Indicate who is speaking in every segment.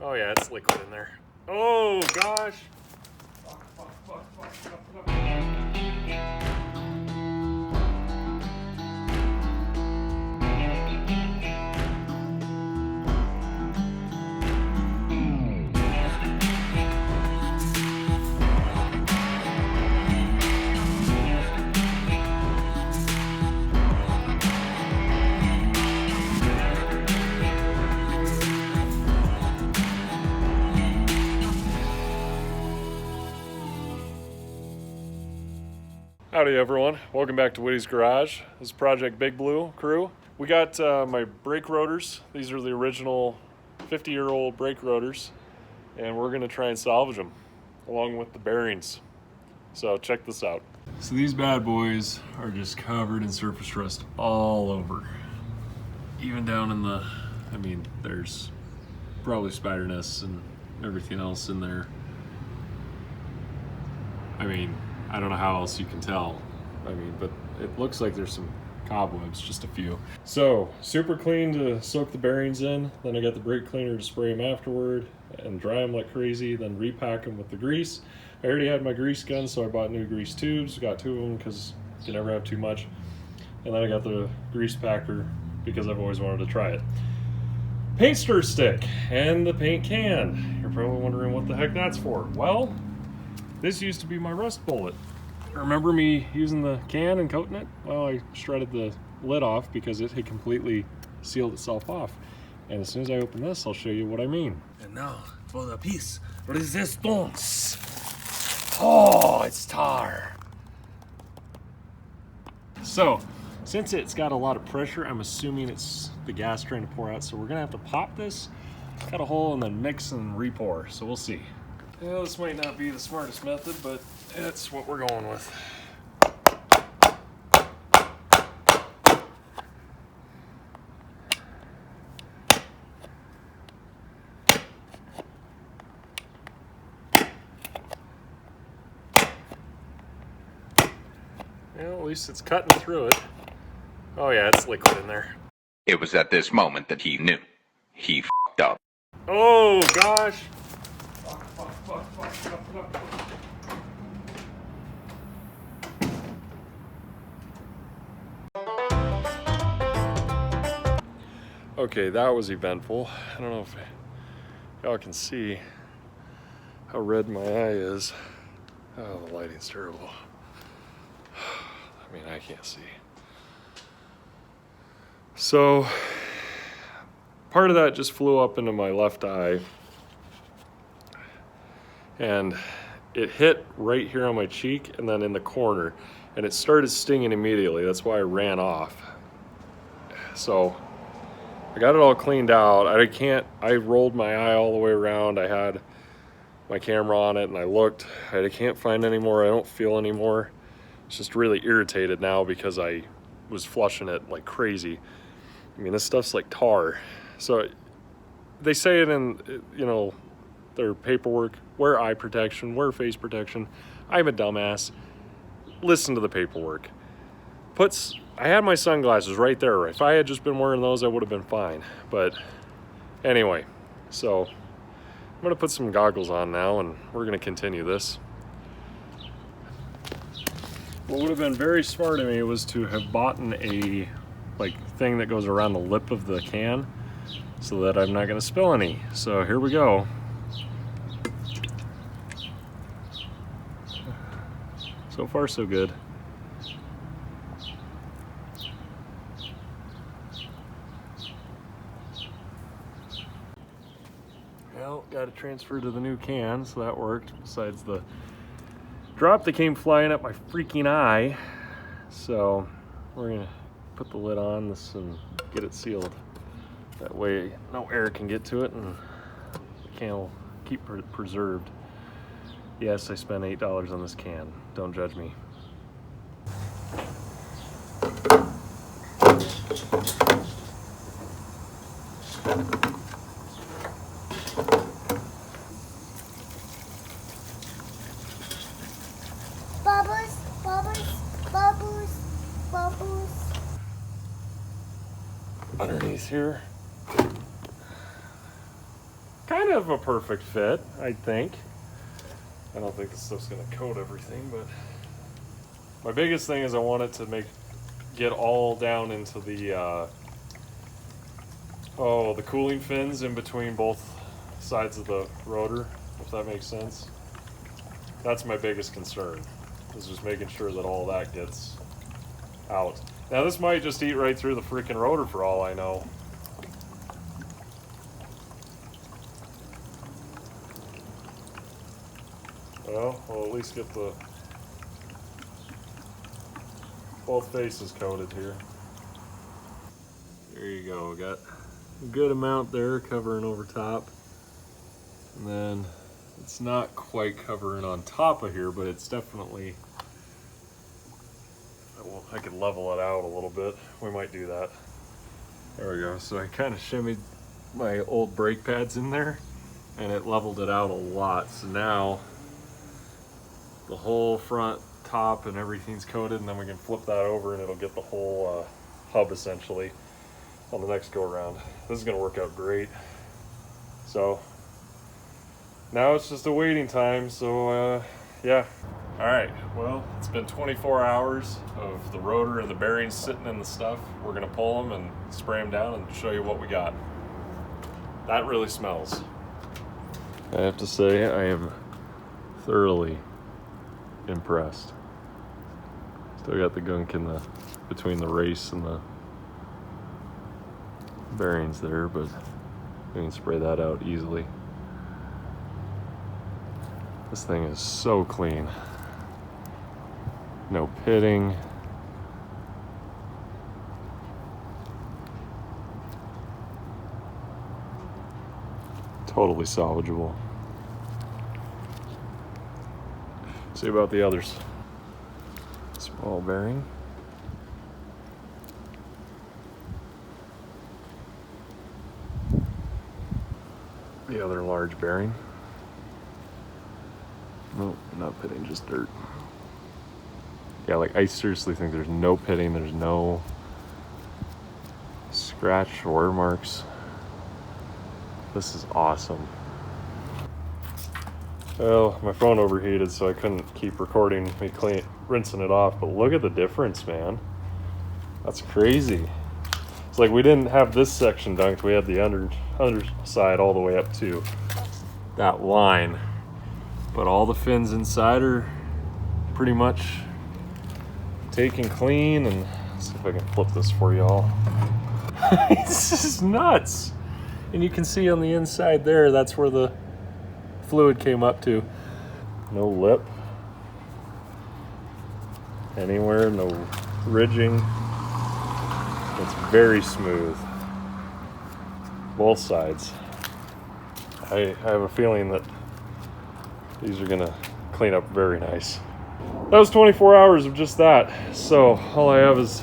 Speaker 1: Oh yeah, it's liquid in there. Oh gosh. Howdy everyone, welcome back to Witty's Garage. This is Project Big Blue crew. We got my brake rotors. These are the original 50-year-old brake rotors, and we're gonna try and salvage them along with the bearings. So check this out. So these bad boys are just covered in surface rust all over. Even down in the, there's probably spider nests and everything else in there. I don't know how else you can tell. But it looks like there's some cobwebs, just a few. So, super clean to soak the bearings in. Then I got the brake cleaner to spray them afterward and dry them like crazy, then repack them with the grease. I already had my grease gun, so I bought new grease tubes. Got 2 of them because you can never have too much. And then I got the grease packer because I've always wanted to try it. Paint stir stick and the paint can. You're probably wondering what the heck that's for. Well, this used to be my rust bullet. Remember me using the can and coating it? Well, I shredded the lid off because it had completely sealed itself off. And as soon as I open this, I'll show you what I mean.
Speaker 2: And now for the piece resistance. Oh, it's tar.
Speaker 1: So, since it's got a lot of pressure, I'm assuming it's the gas trying to pour out. So we're gonna have to pop this, cut a hole, and then mix and re-pour. So we'll see. Well, this might not be the smartest method, but that's what we're going with. Well, at least it's cutting through it. Oh yeah, it's liquid in there.
Speaker 3: It was at this moment that he knew. He f***ed up.
Speaker 1: Oh gosh! Okay, that was eventful. I don't know if y'all can see how red my eye is. Oh, the lighting's terrible. I can't see. So, part of that just flew up into my left eye. And it hit right here on my cheek and then in the corner. And it started stinging immediately. That's why I ran off. So, I got it all cleaned out. I rolled my eye all the way around. I had my camera on it and I looked. I can't find any more. I don't feel any more. It's just really irritated now because I was flushing it like crazy. This stuff's like tar. So they say it in, their paperwork, wear eye protection, wear face protection. I'm a dumbass. Listen to the paperwork. I had my sunglasses right there. If I had just been wearing those, I would have been fine. But anyway, so I'm gonna put some goggles on now and we're gonna continue this. What would have been very smart of me was to have bought a thing that goes around the lip of the can so that I'm not gonna spill any. So here we go. So far so good. Well, got to transfer to the new can, so that worked, besides the drop that came flying up my freaking eye. So we're gonna put the lid on this and get it sealed. That way no air can get to it and the can will keep preserved. Yes, I spent $8 on this can. Don't judge me.
Speaker 4: Bubbles, bubbles, bubbles, bubbles.
Speaker 1: Underneath here. Kind of a perfect fit, I think. I don't think this stuff's gonna coat everything, but my biggest thing is I want it to get all down into the the cooling fins in between both sides of the rotor, if that makes sense. That's my biggest concern, is just making sure that all that gets out. Now this might just eat right through the freaking rotor for all I know. Well, we'll at least get both faces coated here. There you go, got a good amount there covering over top. And then it's not quite covering on top of here, but it's definitely, well, I could level it out a little bit. We might do that. There we go. So I kind of shimmied my old brake pads in there and it leveled it out a lot. So now the whole front top and everything's coated, and then we can flip that over and it'll get the whole hub essentially on the next go around. This is going to work out great. So now it's just a waiting time. So yeah. All right, well, it's been 24 hours of the rotor and the bearings sitting in the stuff. We're going to pull them and spray them down and show you what we got. That really smells. I have to say, I am thoroughly impressed. Still got the gunk in between the race and the bearings there, but we can spray that out easily. This thing is so clean. No pitting. Totally salvageable. See about the others. Small bearing. The other large bearing. Nope, not pitting, just dirt. Yeah, like I seriously think there's no pitting, there's no scratch or marks. This is awesome. Well, my phone overheated, so I couldn't keep recording me rinsing it off, but look at the difference, man. That's crazy. It's like we didn't have this section dunked, we had the underside all the way up to that line. But all the fins inside are pretty much taken clean, and let's see if I can flip this for y'all. This is nuts. And you can see on the inside there, that's where the fluid came up to. No lip anywhere, no ridging. It's very smooth. Both sides. I have a feeling that these are gonna clean up very nice. That was 24 hours of just that. So all I have is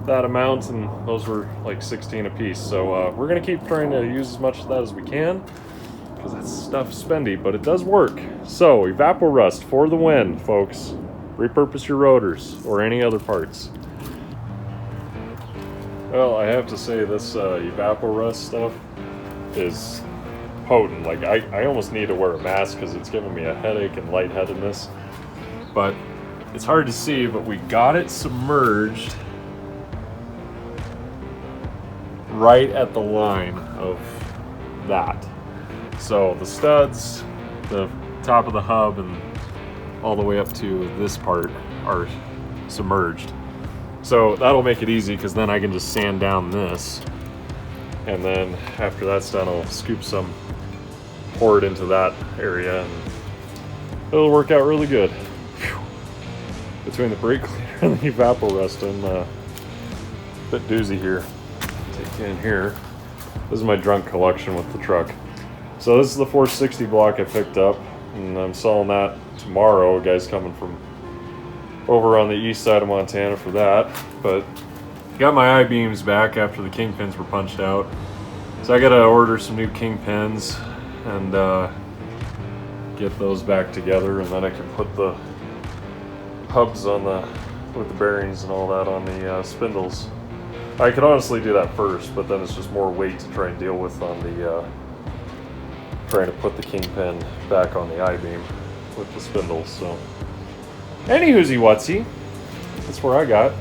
Speaker 1: that amount, and those were like 16 a piece. So we're gonna keep trying to use as much of that as we can, because that stuff's spendy, but it does work. So evaporust for the win, folks. Repurpose your rotors or any other parts. Well, I have to say this evaporust stuff is potent. Like I almost need to wear a mask because it's giving me a headache and lightheadedness. But it's hard to see, but we got it submerged right at the line of that. So the studs, the top of the hub, and all the way up to this part are submerged. So that'll make it easy, because then I can just sand down this, and then after that's done, I'll scoop some, pour it into that area, and it'll work out really good. Whew. Between the brake cleaner and the evaporust, I'm a bit doozy here. Take in here. This is my drunk collection with the truck. So this is the 460 block I picked up, and I'm selling that tomorrow. A guy's coming from over on the east side of Montana for that. But got my I-beams back after the kingpins were punched out. So I gotta order some new kingpins and get those back together, and then I can put the hubs on with the bearings and all that on the spindles. I could honestly do that first, but then it's just more weight to try and deal with on the trying to put the kingpin back on the I-beam with the spindles. So, anywhoozy whatsy, that's where I got.